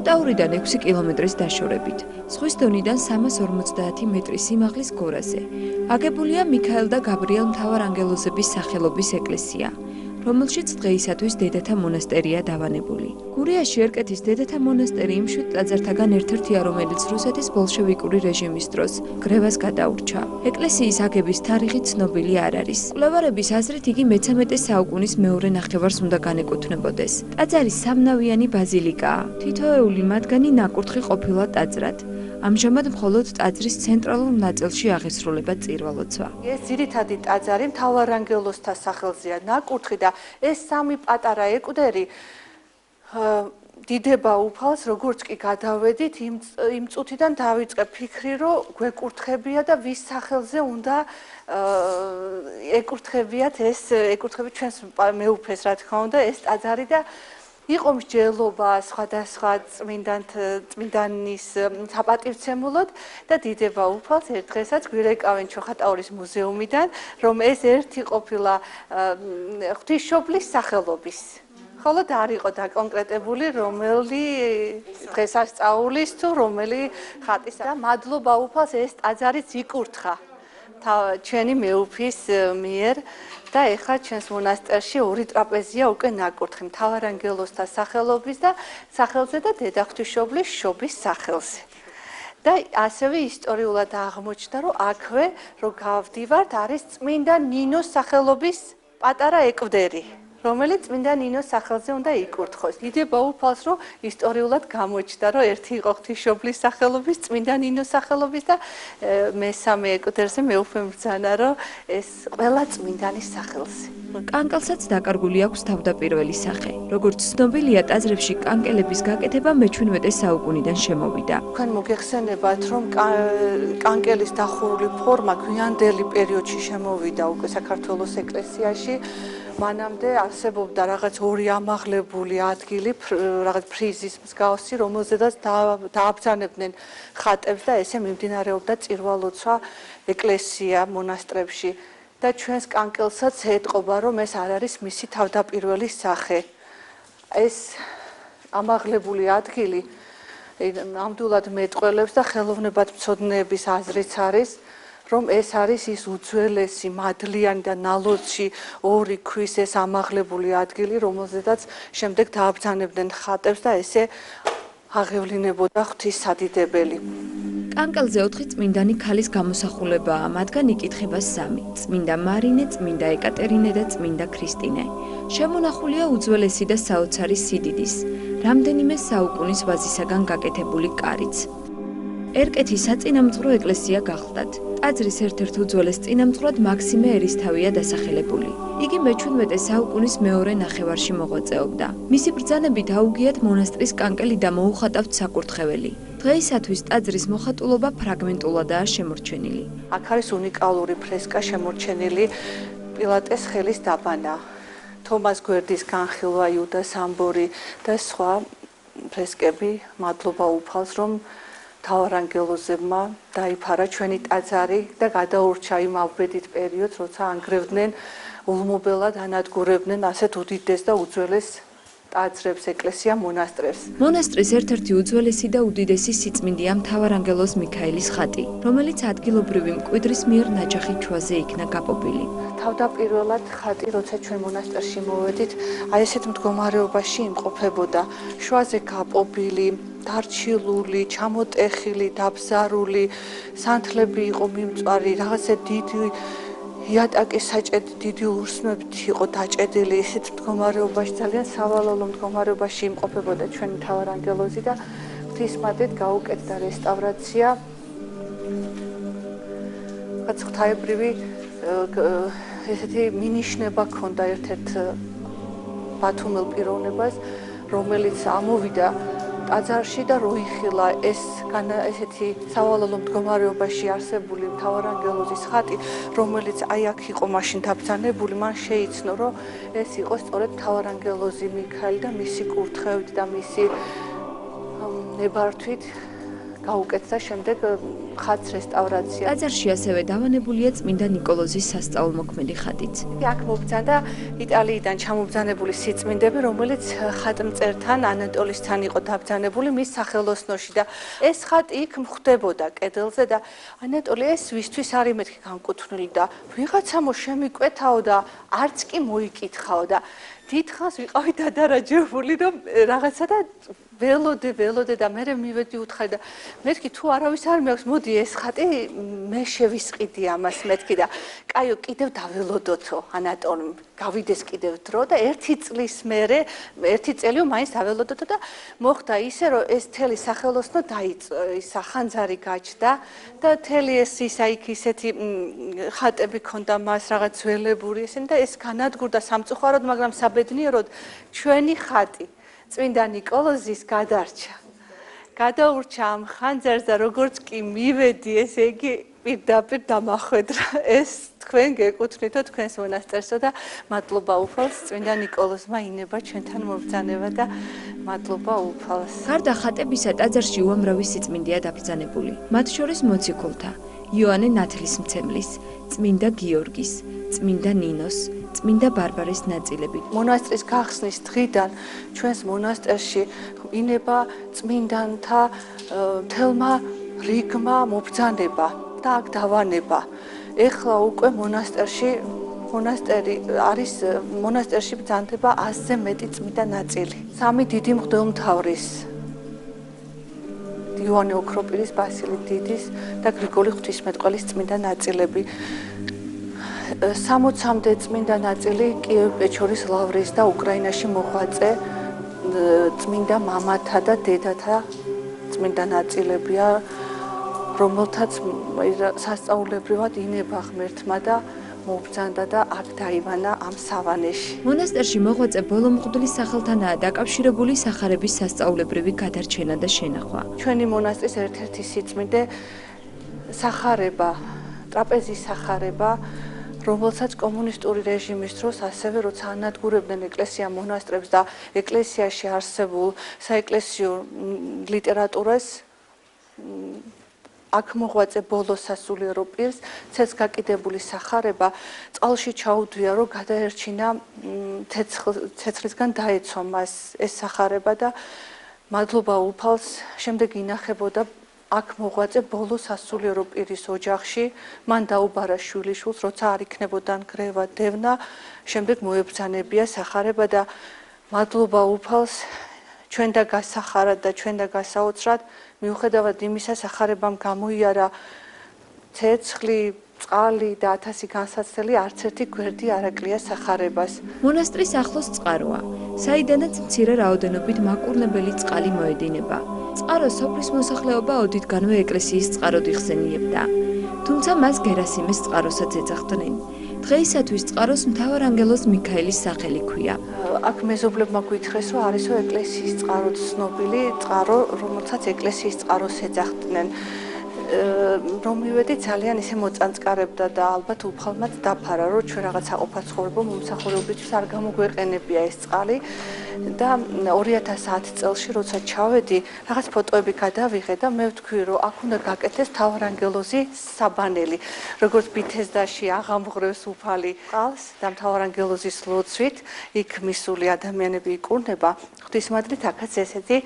ჭუტაურიდან 6 კილომეტრის დაშორებით, ზღვის დონიდან 350 მეტრის სიმაღლის გორაზე. აგებულია მიქაელ და გაბრიელ მთავარანგელოზების სახელობის ეკლესია, რომელშიც დღეისათვის დედათა მონასტერია დავანებული. გურიაში ერკეთის დედათა მონასტერი იმ 7 ტაძართაგან ერთ-ერთია, რომელიც რუსეთის ბოლშევიკური რეჟიმის დროს გრევას გადაურჩა. ეკლესიის აგების თარიღი ცნობილი არ არის. მკვლევარების აზრით იგი მე-13 საუკუნის მეორე ნახევარს უნდა განეკუთვნებოდეს. ტაძარი სამნავიანი ბაზილიკაა. თითოეული მათგანი ნაკურთხი ყოფილა ტაძრად. ამჟამად მხოლოდ ტაძრის ცენტრალურ ნაწილში აღესრულება წირვა-ლოცვა. ეს ძირითადი ტაძარი მთავარანგელოზთა სახელზეა ნაკურთხი და ეს სამი პატარა ეკვდერი დიდება უფალს, როგორც კი გადავედით, იმ წუთიდან დავიწყე ფიქრი, რომ გვეკურთხებია და ვის სახელზე უნდა ეკურთხებიათ ეს ეკურთხები ჩვენს მეუფეს, რა თქმა უნდა, ეს ტაძარი და იყო მსჯელობა სხვადასხვა წმინდანის საპატივცემულოდ და დიდება უფალს ერთ დღესაც გვირეკავენ ჩოხატაურის მუზეუმიდან, რომ ეს ერთი ყოფილა ღვთისმშობლის სახელობის. ხოლო არ იყო დაკონკრეტებული, რომელი დღესასწაულის თუ რომელი ხატის და მადლობა უფალს ეს ტაძარიც იკურთხა ჩვენი მეუფის მიერ და ეხლა ჩვენს მონასტერში ორი ტრაპეზია უკვე ნაკურთხი მთავარანგელოზთა სახელობის და სახელზე და დედა ღვთისმშობლის შობის სახელზე. და ასევე ისტორიულად აღმოჩნდა, რომ აქვე რო გავდივართ, არის წმინდა ნინოს სახელობის პატარა ეკვდერი, რომელიც წმინდა ნინოს სახელზე უნდა იკურთხოს. დიდება უფალს, რომ ისტორიულად გამოჩნდა, რომ ერთი იყო ღვთისმშობლის სახელობის, წმინდა ნინოს სახელობის და მესამე ეკვდერზე მეუფე ბრძანა, რომ ეს ყველა წმინდანის სახელზე. კანკელსაც დაკარგული აქვს თავდაპირველი სახე. როგორც ცნობილია, ტაძრებში კანკელების გაკეთება მე-17 საუკუნიდან შემოვიდა. თქვენ მოგეხსენებათ, რომ კანკელის დახურული ფორმა გვიანდელი პერიოდში შემოვიდა უკვე საქართველოს ეკლესიაში. მანამდე არსებობდა რაღაც ორი ამაღლებული ადგილი, რაღაც ფრიზის მსგავსი, რომელზედაც დააბრძანებდნენ ხატებს და ესე მიმდინარეობდა წირვა-ლოცვა ეკლესია მონასტრებში. და ჩვენს კანკელსაც ეტყობა, რომ ეს არ არის მისი თავდაპირველი სახე. ეს ამაღლებული ადგილი ნამდვილად მეტყველებს და ხელოვნებათმცოდნეების აზრიც არის, რომ ეს არის ის უძველესი მადლიანი და ნალოსში ორი ქვის ეს ამაღლებული ადგილი, რომელზედაც შემდეგ დააბრძანებდნენ ხატებს და ესე აღევლინებოდა ღვთისადიდებელი. კანკელზე 4 წმინდანი ქალის გამოსახულებაა, მათგან იკითხება 3: წმინდა მარინე, წმინდა ეკატერინე და წმინდა ქრისტინე. შემონახულია უძველესი და საოცარი სიდიდის, რამდენიმე საუკუნის ვაზისაგან გაკეთებული კარიც. ერკეთის საწინამძღვრო ეკლესია გახლდათ. ტაძრის ერთ-ერთ უძველეს წინამძღვრად მაქსიმე ერისთავია დასახელებული. იგი მე-17 საუკუნის მეორე ნახევარში მოღვაწეობდა. მისი ბრძანებით აუგიათ მონასტრის კანკელი და მოუხატავთ საკურთხეველი. დღეისათვის ტაძრის მოხატულობა ფრაგმენტულადაა შემორჩენილი. აქ არის უნიკალური ფრესკა შემორჩენილი პილატეს ხელის დაბანა. თომას გვერდის განხილვა, იუდა სამბორი და სხვა ფრესკები, მადლობა უფალს, რომ მთავარანგელოზებმა დაიფარა ჩვენი ტაძარი და გადაურჩა იმ ავბედით პერიოდს, როცა ანგრევდნენ ულმობელად ანადგურებდნენ ასეთ უდიდეს და უძველეს ტაძრებს, ეკლესია, მონასტრებს. მონასტრის ერთ-ერთი უძველესი და უდიდესი სიწმინდეა მთავარანგელოზ მიქაელის ხატი, რომელიც ადგილობრივი მკვიდრის მიერ ნაჯახი ჩვაზე იქნა გაპობილი. თავდაპირველად ხატი, როცა ჩვენ მონასტერში მოვედით, აი ესეთ მდგომარეობაში იმყოფებოდა, შუაზე გაპობილი, დარჩილული, ჩამოტეხილი, დაბზარული, სანთლები იყო მიმწვარი, რაღაცა დიდი იატაკის საჭედი დიდი ურსმებით იყო დაჭედილი, ესეთ მდგომარეობაში ძალიან სავალალო მდგომარეობაში იმყოფებოდა ჩვენი მთავარანგელოზი და ღვთისმადლით გაუკეთდა რესტავრაცია. რაც ღვთაებრივი ესეთი მინიშნება ჰქონდა ერთ-ერთ ბათუმელ პიროვნებას, რომელიც ამოვიდა ტაძარში და როიხილა ესეთი სავალალო მდგომარეობაში არსებული მთავარანგელოზის ხატი, რომელიც აი აქ იყო მაშინ დაბრძანებული, მან შეიცნო, რომ ეს იყო სწორედ მთავარანგელოზი მიქაელი და მისი კურთხევით და მისი ნებართვით გაუკეთდა შემდეგ ხატს რესტავრაცია. ტაძარში ასევე დავანებულია წმინდა ნიკოლოზის სასწაულმოქმედი ხატიც. აქ მობრძანდა იტალიიდან ჩამობრძანებული სიწმინდები, რომელიც ხატმწერთან ანატოლისთან იყო დაბრძანებული მის სახელოსნოში და ეს ხატი იქ მხვდებოდა კედელზე და ანატოლი ეს ვისთვის არის მეთქი განკუთვნილი და ვიღაცა შემიკვეთაო და არც კი მოიკითხაო და დიდხანს ვიყავი დადარაჯებული რომ რაღაცა და ველოდე და მე მივედი უთხარი და მეთქი თუ არავის არ მექვს მოდი ეს ხატი მე შევისყიდი ამას მეთქი და კაიო კიდევ დაველოდოთო ანატოლიმ გავიდეს კიდევ დრო და ერთი წელიო მაინც დაველოდოთო და მოხდა ისე რომ ეს თელი სახელოსნო დაიწყო ხანძარი გაჩნდა და თელი ეს იქ ისეთი ხატები ქონდა მას რაღაც ძველებური ისინი და ეს განადგურდა სამწუხაროდ მაგრამ საბედნიეროდ ჩვენი ხატი წმინდა ნიკოლოზის გადარჩა. გადაურჩა ამ ხანძარს და როგორც კი მივედი, ესე იგი პირდაპირ დამახვედრა. ეს თქვენ გეკუთვნითო თქვენს მონასტერსო და მადლობა უფალს წმინდა ნიკოლოზმა ინება ჩვენთან მობრძანება და მადლობა უფალს. გარდა ხატებისა ტაძარში უამრავი სიწმინდეა დაბრძანებული. მათ შორის მოციქულთა იოანე ნათლისმცემლის, წმინდა გიორგის, წმინდა ნინოს, წმინდა ბარბარეს ნაწილები. მონასტრის გახსნის დღიდან ჩვენს მონასტერში ინება წმინდანთა თელმა რიგმა მობრძანება და აქ დავანება. ეხლა უკვე მონასტერში ბრძანდება 100-ზე მეტი წმინდა ნაწილი. 3 დიდი მღვდელმთავრის იოანე ოქროპირის, ბასილი დიდის და გრიგოლი ღვთისმეტყველის წმინდა ნაწილები. 60-მდე წმინდა ნაწილი კიევ-პეჩორის ლავრის და უკრაინაში მოღვაწე წმინდა მამათა და დედათა წმინდა ნაწილებია, რომელთაც სასწაულებრივად ინება ღმერთმა და მობრძანდა და აქ დაივანა ამ სავანეში. მონასტერში მოღვაწე ბოლო მღვდლის სახელთანაა დაკავშირებული სახარების სასწაულებრივი გადარჩენა და შენახვა. ჩვენი მონასტრის ერთ-ერთი სიწმინდე სახარება, ტრაპეზის სახარება რომელსაც კომუნისტური რეჟიმის დროს ასევე როცა ანადგურებდნენ ეკლესია მონასტრებს და ეკლესიაში არსებულ საეკლესიო ლიტერატურას აქ მოღვაწე ბოლო სასულიერო პირს ცეცხლგაკიდებული სახარება წყალში ჩაუდვია რომ გადაერჩინა ცეცხლისგან დაეცვა მას ეს სახარება და მადლობა უფალს შემდეგ ინახებოდა აქ მოღვაწე ბოლო სასულიერო პირის ოჯახში მან დაუბარა შვილიშვილს როცა არ იქნებოდა ნგრევა დევნა შემდეგ მოებრძანებია სახარება და მადლობა უფალს ჩვენ და გასახარად და ჩვენ და გასაოცრად მიუხედავად იმისა სახარებამ გამოიარა ცეცხლი წყალი და 1000 განსაცდელი არც ერთი გვერდი არ აკლია სახარებას. მონასტრის ახლოს წყაროა, საიდანაც მცირე რაოდენობით მაკურნებელი წყალი მოედინება. წყარო სოფლის მოსახლეობა ოდითგანვე ეკლესიის წყაროდ იხსენიებდა. თუმცა მას გერასიმეს წყაროსაც ეძახდნენ. დღეისათვის წყაროს მთავარანგელოზ მიქაელის სახელი ქვია. აქ მეზობლებმა გვითხრეს, რომ არისო ეკლესიის წყაროდ ცნობილი წყარო, რომელსაც ეკლესიის წყაროს ეძახდნენ. რომ მივედი ძალიან ისე მოწანწკარებდა და ალბათ უფალმაც დაფარა, რომ ჩვენ რაღაც საყოფა ცხოვრება მომსახურებისთვის არ გამოგვეყენებია ეს წყალი და 2010 წელში როცა ჩავედი, რაღაც ფოტოები გადავიღე და მე ვთქვი, რომ აქ უნდა გაკეთდეს მთავარანგელოზი საბანელი, როგორც ბითესდაში აღამღრევს უფალი წყალს და მთავარანგელოზის ლოცვით იქ მისული ადამიანები იკურნება, ღვთისმადლით აქაც ესეთი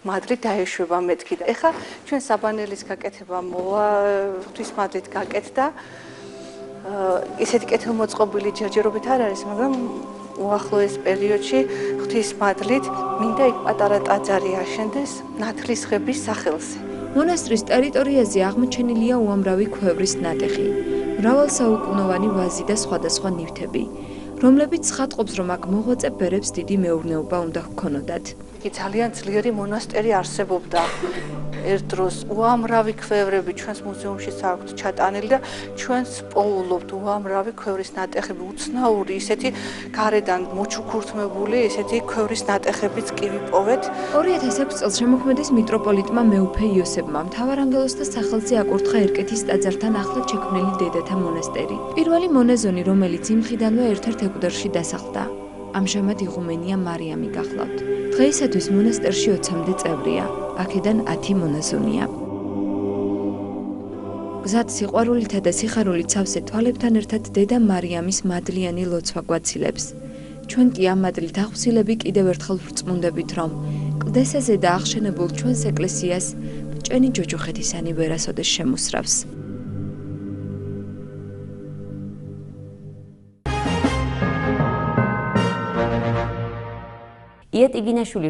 მადლი დაეშვება მეთქი და ეხა ჩვენ საბანელის გაკეთება მოვა ღვთისმადლით გაკეთდა ისეთი კეთილმოწყობილი ჯერჯერობით არ არის მაგრამ უახლოეს პერიოდში ღვთისმადლით მინდა იქ პატარა ტაძარი აშენდეს ნათლისღების სახელზე. მონასტრის ტერიტორიაზე აღმოჩენილია უამრავი ქვევრის ნატეხი, მრავალსაუკუნოვანი ვაზი და სხვადასხვა ნივთები, რომლებიც ცხადყოფს, რომ აქ მოღვაწე ბერებს დიდი მეურნეობა უნდა ჰქონოდათ. კი ძალიან ძლიერი მონასტერი არსებობდა. ერთ დროს უამრავი ქვევრები ჩვენს მუზეუმშიც აქვთ ჩატანილი და ჩვენს პოულობთ უამრავი ქვევრის ნატეხები, უცნაური ისეთი გარედან მოჩუქურთმებული ესეთი ქვევრის ნატეხებიც კი ვიპოვეთ. 2006 წელს შემოქმედეს მიტროპოლიტმა მეუფე იოსებმა მთავარანგელოზთა სახელზე აკურთხა ერკეთის ტაძართან ახლად შექმნილი დედათა მონასტერი. პირველი მონაზონი, რომელიც იმ ხიდანვე ერთ-ერთ ეკვდორში დასახლდა. ამჟამად იღუმენია მარიამი გახლავთ. დღეისათვის მონასტერში 20-მდე წევრია, აქედან 10 მონაზონია. გზად სიყვარულითა და სიხარულით სავსე თვალებთან ერთად დედა მარიამის მადლიანი ლოცვა გვაცილებს. ჩვენ კი ამ მადლით აღვსილები კიდევ ერთხელ ვრწმუნდებით, რომ კლდესაზე და აღშენებულ ჩვენს ეკლესიას ბჭენი ჯოჯოხეთისანი ვერასოდეს შემოსრავს. იეტიგინაშვილი